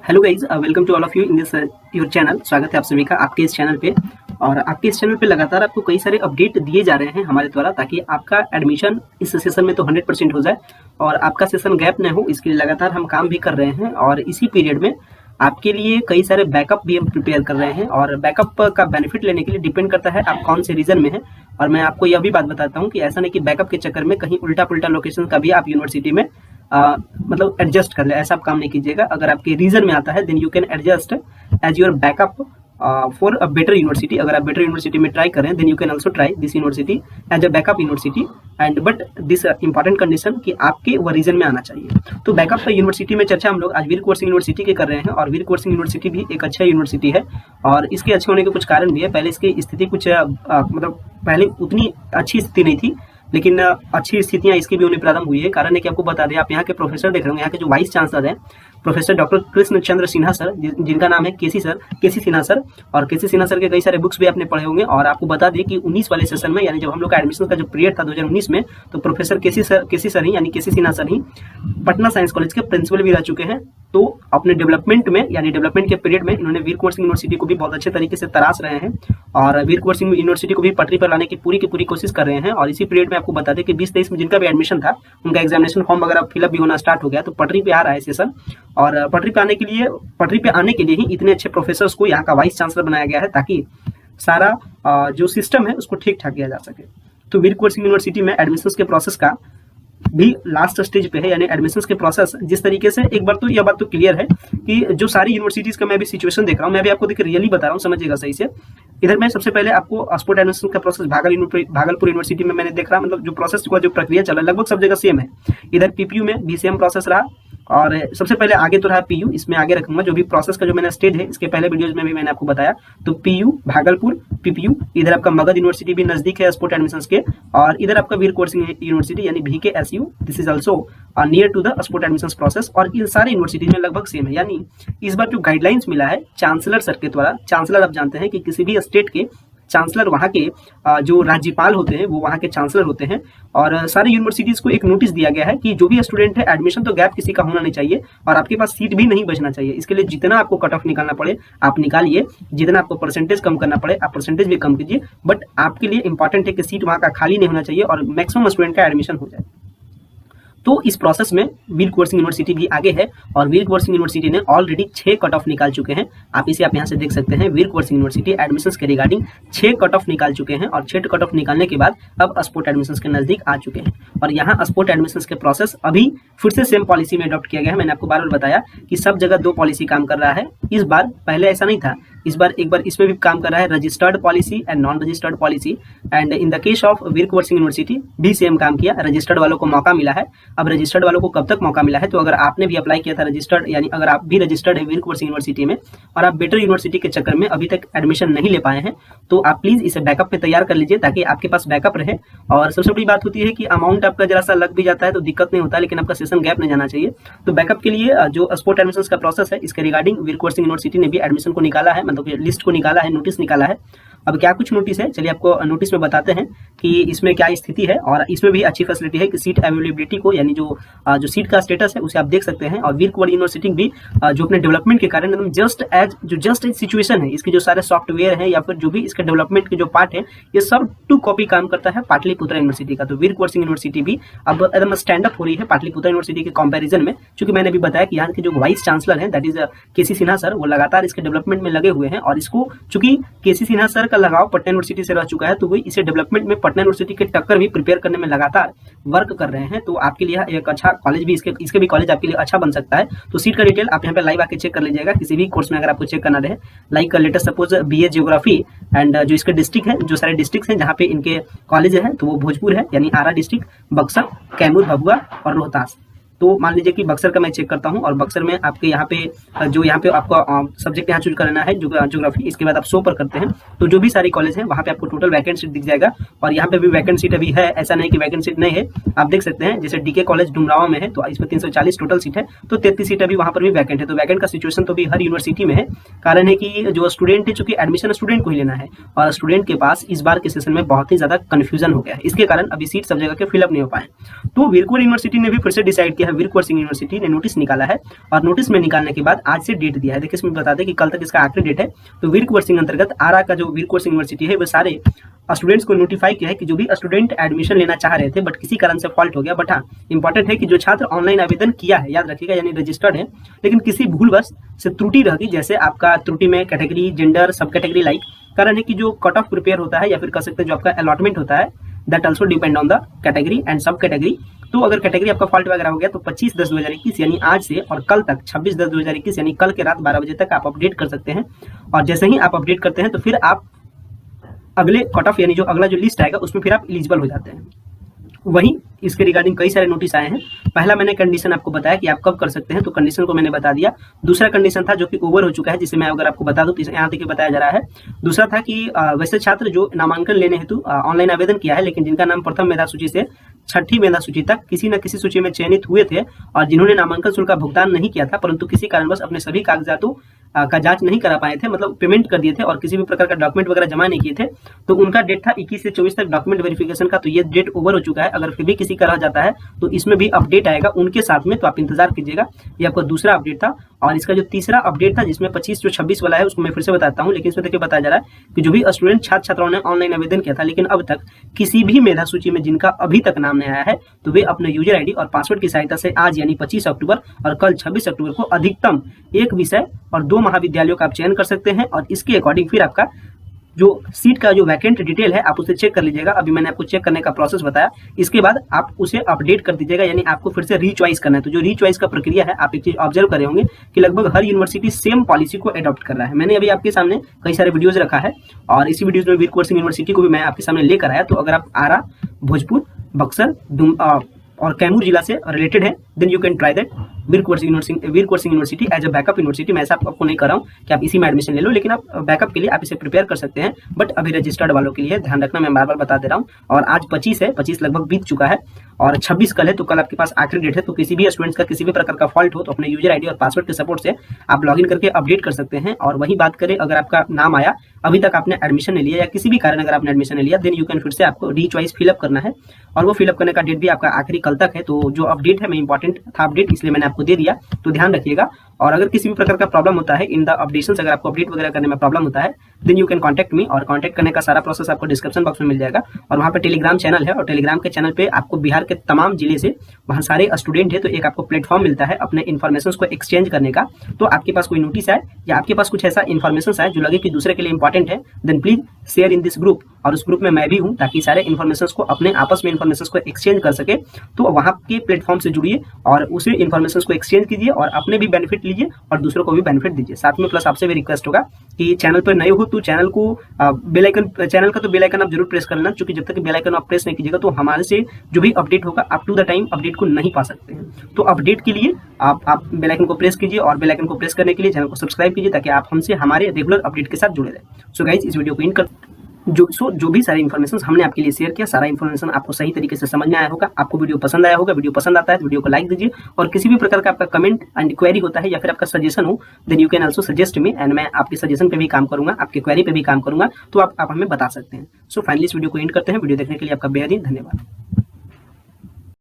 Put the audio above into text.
Hello guys, welcome to all of you in this your channel. स्वागत है आप सभी का आपके इस चैनल पे। और आपके इस चैनल पे लगातार आपको कई सारे अपडेट दिए जा रहे हैं हमारे द्वारा, ताकि आपका एडमिशन इस सेशन में तो 100% हो जाए और आपका सेशन गैप न हो। इसके लिए लगातार हम काम भी कर रहे हैं और इसी पीरियड में आपके लिए कई सारे बैकअप भी हम प्रिपेयर कर रहे हैं। और बैकअप का बेनिफिट लेने के लिए डिपेंड करता है आप कौन से रीजन में हैं। और मैं आपको यह भी बात बताता हूँ कि ऐसा नहीं कि बैकअप के चक्कर में कहीं उल्टा पुल्टा लोकेशन का भी आप यूनिवर्सिटी में मतलब एडजस्ट कर ले, ऐसा आप काम नहीं कीजिएगा। अगर आपके रीजन में आता है then you can adjust as your backup for a better university. अगर आप बेटर यूनिवर्सिटी में ट्राई करें then you can also try this university as a backup university and but this important condition कि आपके वो रीजन में आना चाहिए। तो बैकअप यूनिवर्सिटी में चर्चा हम लोग आज वीर कुंवर सिंह यूनिवर्सिटी के कर रहे हैं। और वीर कुंवर सिंह यूनिवर्सिटी भी एक अच्छा यूनिवर्सिटी है और इसके अच्छे होने के कुछ कारण भी है। पहले इसकी स्थिति कुछ मतलब पहले उतनी अच्छी स्थिति नहीं थी, लेकिन अच्छी स्थितियां इसकी भी होने प्रारंभ हुई है। कारण है कि आपको बता दें, आप यहाँ के प्रोफेसर देख रहे होंगे, यहाँ के जो वाइस चांसलर हैं प्रोफेसर डॉक्टर कृष्ण चंद्र सिन्हा सर, जिनका नाम है केसी सिन्हा सर। और केसी सिन्हा सर के कई सारे बुक्स भी आपने पढ़े होंगे। और आपको बता दें कि 19 वाले सेशन में, यानी जब हम लोग का एडमिशन का जो पीरियड था 2019 में, तो प्रोफेसर केसी सर ही यानी केसी सिन्हा सर ही पटना साइंस कॉलेज के प्रिंसिपल भी रह चुके हैं। तो अपने डेवलपमेंट में यानी डेवलपमेंट के पीरियड में इन्होंने वीर कुंवर सिंह यूनिवर्सिटी को भी बहुत अच्छे तरीके से तराश रहे हैं और वीर कुंवर सिंह यूनिवर्सिटी को भी पटरी पर लाने की पूरी कोशिश कर रहे हैं। और इसी पीरियड में आपको बता दें कि 2023 में जिनका भी एडमिशन था उनका एग्जामिनेशन फॉर्म वगैरह फिलअप भी होना स्टार्ट हो गया। तो पटरी पे आ रहा है सेशन और पटरी पे आने के लिए ही इतने अच्छे प्रोफेसर्स को यहाँ का वाइस चांसलर बनाया गया है, ताकि सारा जो सिस्टम है उसको ठीक ठाक किया जा सके। तो वीर कुंवर सिंह यूनिवर्सिटी में एडमिशन के प्रोसेस का भी लास्ट स्टेज पे है, यानी एडमिशंस के प्रोसेस जिस तरीके से, एक बार तो यह बात तो क्लियर है कि जो सारी यूनिवर्सिटीज का मैं भी सिचुएशन देख रहा हूँ, मैं भी आपको देखिए रियली बता रहा हूँ, समझिएगा सही से। इधर मैं सबसे पहले आपको स्पोर्ट एडमिशन का प्रोसेस भागलपुर यूनिवर्सिटी में मैंने देख रहा, मतलब जो प्रोसेस हुआ, जो प्रक्रिया चला, लगभग सब जगह सेम है। इधर पीपीयू में भी सेम प्रोसेस रहा और सबसे पहले आगे तो रहा पीयू, इसमें आगे रखूंगा जो भी प्रोसेस का जो मैंने स्टेज है, इसके पहले वीडियोज में भी मैंने आपको बताया। तो पीयू, भागलपुर, पीपीयू, इधर आपका मगध यूनिवर्सिटी भी नजदीक है स्पोर्ट एडमिशंस के, और इधर आपका वीर कुंवर सिंह यूनिवर्सिटी यानी VKSU, this is also near to the sport admissions process. और इन सारे यूनिवर्सिटीज में लगभग सेम है। यानी इस बार जो गाइडलाइंस मिला है चांसलर सर के द्वारा, चांसलर आप जानते हैं कि किसी भी स्टेट के चांसलर वहाँ के जो राज्यपाल होते हैं वो वहाँ के चांसलर होते हैं। और सारी यूनिवर्सिटीज को एक नोटिस दिया गया है कि जो भी स्टूडेंट है, एडमिशन तो गैप किसी का होना नहीं चाहिए और आपके पास सीट भी नहीं बचना चाहिए। इसके लिए जितना आपको कट ऑफ निकालना पड़े आप निकालिए, जितना आपको परसेंटेज कम करना पड़े आप परसेंटेज भी कम कीजिए, बट आपके लिए इंपॉर्टेंट है कि सीट वहाँ का खाली नहीं होना चाहिए और मैक्सिमम स्टूडेंट का एडमिशन हो जाए। तो इस प्रोसेस में वीर कुंवर सिंह यूनिवर्सिटी भी आगे है और वीर कुंवर सिंह यूनिवर्सिटी ने ऑलरेडी 6 कट ऑफ निकाल चुके हैं। आप यहाँ से देख सकते हैं, वीर कुंवर सिंह यूनिवर्सिटी एडमिशंस के रिगार्डिंग 6 कट ऑफ निकाल चुके हैं और 6 कट ऑफ निकालने के बाद अब स्पोर्ट एडमिशंस के नजदीक आ चुके हैं। और यहाँ स्पोर्ट एडमिशंस के प्रोसेस अभी फिर से सेम पॉलिसी में अडॉप्ट किया गया है। मैंने आपको बार बार बताया कि सब जगह 2 पॉलिसी काम कर रहा है इस बार, पहले ऐसा नहीं था। इस बार एक बार इसमें भी काम कर रहा है registered policy and non registered policy. And in the case of Veer Kunwar Singh university भी सेम काम किया, रजिस्टर्ड वालों को मौका मिला है। अब रजिस्टर्ड वालों को कब तक मौका मिला है, तो अगर आपने भी अप्लाई किया था रजिस्टर्ड, यानी अगर आप भी रजिस्टर्ड है वीर कुंवर सिंह यूनिवर्सिटी में और आप बेटर यूनिवर्सिटी के चक्कर में अभी तक एडमिशन नहीं ले पाए हैं, तो आप प्लीज इसे बैकअप पे तैयार कर लीजिए ताकि आपके पास बैकअप रहे। और सबसे बड़ी बात होती है कि अमाउंट आपका जरा सा लग भी जाता है तो दिक्कत नहीं होता, लेकिन आपका सेशन गैप नहीं जाना चाहिए। तो बैकअप के लिए जो स्पोर्ट एडमिशन का प्रोसेस है, इसके रिगार्डिंग वीर कुंवर सिंह यूनिवर्सिटी ने भी एडमिशन को निकाला है, मतलब लिस्ट को निकाला है, नोटिस निकाला है। अब क्या कुछ नोटिस है, चलिए आपको नोटिस में बताते हैं कि इसमें क्या स्थिति है। और इसमें भी अच्छी फैसिलिटी है कि सीट अवेलेबिलिटी को, यानी जो सीट का स्टेटस है उसे आप देख सकते हैं। और वीर कुंवर यूनिवर्सिटी भी जो अपने डेवलपमेंट के कारण एकदम जस्ट एज सिचुएशन है, इसके जो सारे सॉफ्टवेयर है या फिर जो भी इसके डेवलपमेंट के जो पार्ट है, ये सब टू कॉपी काम करता है पाटलिपुत्र यूनिवर्सिटी का। तो वीर कुंवर सिंह यूनिवर्सिटी भी अब एकदम स्टैंड अप हो रही है पाटलिपुत्र यूनिवर्सिटी के कंपैरिजन में। क्योंकि मैंने भी बताया कि यहाँ के जो वाइस चांसलर है that is KC Sinha sir, वो लगातार इसके डेवलपमेंट में लगे हुए हैं। और इसको चूंकि केसी सिन्हा सर का लगाव पटना यूनिवर्सिटी से रह चुका है, तो वो इसे डेवलपमेंट में पटना यूनिवर्सिटी के टक्कर भी प्रिपेयर करने में लगातार वर्क कर रहे हैं। तो आपके लिए एक अच्छा कॉलेज भी, इसके भी कॉलेज आपके लिए अच्छा बन सकता है। तो सीट का डिटेल आप यहाँ पे लाइव आके चेक कर लीजिएगा, किसी भी कोर्स में अगर आपको चेक करना रहे। Like latest suppose BA geography and जो इसके डिस्ट्रिक्ट है, जो सारे डिस्ट्रिक्ट हैं जहाँ पे इनके कॉलेज है, तो वो भोजपुर है यानी आरा डिस्ट्रिक्ट, बक्सर, कैमूर, भभुआ और रोहतास। तो मान लीजिए कि बक्सर का मैं चेक करता हूं और बक्सर में आपके यहाँ पे आपको सब्जेक्ट यहाँ चूज करना है ज्योग्राफी, इसके बाद आप शो पर करते हैं तो जो भी सारी कॉलेज है वहाँ पे आपको टोटल वैकेंट सीट दिख जाएगा। और यहाँ पे भी वैकेंट सीट अभी है, ऐसा नहीं कि वैकेंट सीट नहीं है, आप देख सकते हैं। जैसे DK कॉलेज डुमराव में है तो इसमें 340 टोटल सीट है, तो 33 सीट अभी वहाँ पर भी वैकेंट है। तो वैकेंट का सिचुएशन तो भी हर यूनिवर्सिटी में है। कारण है कि जो स्टूडेंट है, चूंकि एडमिशन स्टूडेंट को ही लेना है और स्टूडेंट के पास इस बार के सेशन में बहुत ही ज्यादा कंफ्यूजन हो गया है, इसके कारण अभी सीट सब जगह के फिलअप नहीं हो पाए। तो वीर कुंवर यूनिवर्सिटी ने भी फिर से डिसाइड किया किया है वीर कुंवर सिंह यूनिवर्सिटी ने नोटिस निकाला है और नोटिस में निकालने के बाद आज से डेट दिया है। देखिए इसमें बता दें कि कल तक इसका आखिरी डेट है। तो वीर कुंवर सिंह अंतर्गत आरा का जो वीर कुंवर सिंह यूनिवर्सिटी है वो सारे स्टूडेंट्स को नोटिफाई किया है कि जो भी स्टूडेंट एडमिशन लेना चाह रहे थे बट किसी कारण से फॉल्ट हो गया, बट हाँ इंपॉर्टेंट है कि जो छात्र ऑनलाइन आवेदन किया है, याद रखिएगा, यानी रजिस्टर्ड है, लेकिन किसी भूलवश से त्रुटि रह गई, जैसे आपका त्रुटि में कैटेगरी, जेंडर, सब कैटेगरी लाइक, कारण है कि जो कट ऑफ प्रिपेयर होता है या फिर कह सकते हैं जो आपका अलॉटमेंट होता है that also depend on the category and सब कैटेगरी। तो अगर कैटेगरी आपका फॉल्ट वगैरह हो गया तो 25/10/2021 यानी आज से और कल तक 26/10/2021 यानी कल के रात 12 बजे तक आप अपडेट कर सकते हैं। और जैसे ही आप अपडेट करते हैं तो फिर आप अगले कट ऑफ यानी जो अगला जो लिस्ट आएगा उसमें फिर आप एलिजिबल हो जाते हैं। वहीं इसके रिगार्डिंग कई सारे नोटिस आए हैं। पहला मैंने कंडीशन आपको बताया कि आप कब कर सकते हैं, तो कंडीशन को मैंने बता दिया। दूसरा कंडीशन था जो कि ओवर हो चुका है, जिसे मैं अगर आपको बता दूं तो यहाँ तक बताया जा रहा है। दूसरा था कि वैसे छात्र जो नामांकन लेने हेतु ऑनलाइन आवेदन किया है लेकिन जिनका नाम प्रथम मेधा सूची से छठी मेधा सूची तक किसी न किसी सूची में चयनित हुए थे और जिन्होंने नामांकन शुल्क का भुगतान नहीं किया था परंतु किसी कारणवश अपने सभी कागजातों का जांच नहीं करा पाए थे, मतलब पेमेंट कर दिए थे और किसी भी प्रकार का डॉक्यूमेंट वगैरह जमा नहीं किए थे, तो उनका डेट था 21 से 24 तक डॉक्यूमेंट वेरिफिकेशन का। तो ये डेट ओवर हो चुका है। अगर फिर भी किसी का रह जाता है तो इसमें भी अपडेट आएगा उनके साथ में, तो आप इंतजार कीजिएगा। ये आपका दूसरा अपडेट था। और इसका जो तीसरा अपडेट था जिसमें 25 जो 26 वाला है उसको मैं फिर से बताता हूँ, लेकिन इसमें देखिए बताया जा रहा है कि जो भी स्टूडेंट छात्र छात्राओं ने ऑनलाइन आवेदन किया था लेकिन अब तक किसी भी मेधा सूची में जिनका अभी तक नाम नहीं आया है तो वे अपने यूजर आईडी और पासवर्ड की सहायता से आज यानी 25 अक्टूबर और कल 26 अक्टूबर को अधिकतम एक विषय और 2 महाविद्यालयों का आप चयन कर सकते हैं और इसके अकॉर्डिंग फिर आपका जो सीट का जो वैकेंट डिटेल है आप उसे चेक कर लीजिएगा। अभी मैंने आपको चेक करने का प्रोसेस बताया, इसके बाद आप उसे अपडेट कर दीजिएगा, यानी आपको फिर से रीचॉइस करना है। तो जो रीचॉइस का प्रक्रिया है आप एक चीज ऑब्जर्व कर रहे होंगे कि लगभग हर यूनिवर्सिटी सेम पॉलिसी को अडॉप्ट कर रहा है। मैंने अभी आपके सामने कई सारे वीडियोज रखा है और इसी वीडियोज में वीर कुंवर सिंह यूनिवर्सिटी को भी मैं आपके सामने लेकर आया। तो अगर आप आरा, भोजपुर, बक्सर और कैमूर जिला से रिलेटेड है then you can try that Veer Kunwar Singh university as a backup university. मैं ऐसा आपको नहीं कर रहा हूँ कि आप इसी में एडमिशन ले लो, लेकिन आप बैकअप के लिए आप इसे प्रिपेयर कर सकते हैं। बट अभी रजिस्टर्ड वालों के लिए ध्यान रखना, मैं बार बार बता दे रहा हूँ। और आज 25 है, 25 लगभग बीत चुका है और 26 कल है, तो कल आपके पास आखिरी डेट है। तो किसी भी स्टूडेंट्स का किसी भी प्रकार का फॉल्ट हो तो अपने यूजर आईडी और पासवर्ड के सपोर्ट से आप लॉगिन करके अपडेट कर सकते हैं। और वही बात करें, अगर आपका नाम आया, अभी तक आपने एडमिशन नहीं लिया या किसी भी कारण अगर आपने एडमिशन नहीं लिया देन यू कैन फिर से आपको रीचॉइस फिलअप करना है और वो फिलअप करने का डेट भी आपका आखिरी कल तक है। तो जो अपडेट है मैं इंपॉर्टेंट था अपडेट, इसलिए मैंने आपको दे दिया, तो ध्यान रखिएगा। और अगर किसी भी प्रकार का प्रॉब्लम होता है इन द अपडेशंस, अगर आपको अपडेट वगैरह करने में प्रॉब्लम होता है then you can contact me. और कॉन्टैक्ट करने का सारा प्रोसेस आपको डिस्क्रिप्शन बॉक्स में मिल जाएगा और वहाँ पे टेलीग्राम चैनल है और टेलीग्राम के चैनल पे आपको बिहार के तमाम जिले से वहाँ सारे स्टूडेंट है, तो एक आपको प्लेटफॉर्म मिलता है अपने इन्फॉर्मेशन को एक्सचेंज करने का। तो आपके पास कोई नोटिस आए या आपके पास कुछ ऐसा इन्फॉर्मेशन आए जो लगे कि दूसरे के लिए इंपॉर्टेंट है then please share in this group. और उस ग्रुप में मैं भी हूँ ताकि सारे इन्फॉर्मेशन को अपने आपस में इन्फॉर्मेशन को एक्सचेंज कर सके। तो वहाँ के प्लेटफॉर्म से जुड़िए और उसी इन्फॉर्मेशन को एक्सचेंज कीजिए और अपने भी बेनिफिट लीजिए और दूसरों को भी बेनिफिट दीजिए साथ में। प्लस आपसे भी रिक्वेस्ट होगा कि चैनल पर नए हो तो चैनल को बेल आइकन, चैनल का तो बेल आइकन आप जरूर प्रेस कर लेना, क्योंकि जब तक बेल आइकन आप प्रेस नहीं कीजिएगा तो हमारे से जो भी अपडेट होगा up to the time update को नहीं पा सकते हैं। तो अपडेट के लिए आप बेल आइकन को प्रेस कीजिए और बेल आइकन को प्रेस करने के लिए चैनल को सब्सक्राइब कीजिए ताकि आप हमसे हमारे रेगुलर अपडेट के साथ जुड़े रहें। सो गाइज इस वीडियो को इन कर जो भी सारे इन्फॉर्मेशन हमने आपके लिए शेयर किया, सारा इन्फॉर्मेशन आपको सही तरीके से समझ में आया होगा, आपको वीडियो पसंद आया होगा। वीडियो पसंद आता है तो वीडियो को लाइक दीजिए और किसी भी प्रकार का आपका कमेंट एंड क्वेरी होता है या फिर आपका सजेशन हो then you can also suggest me and मैं आपके सजेशन पे भी काम करूंगा, आपके क्वेरी पे भी काम करूंगा, तो आप हमें बता सकते हैं। सो फाइनली इस वीडियो को एंड करते हैं। वीडियो देखने के लिए आपका बेहद ही धन्यवाद।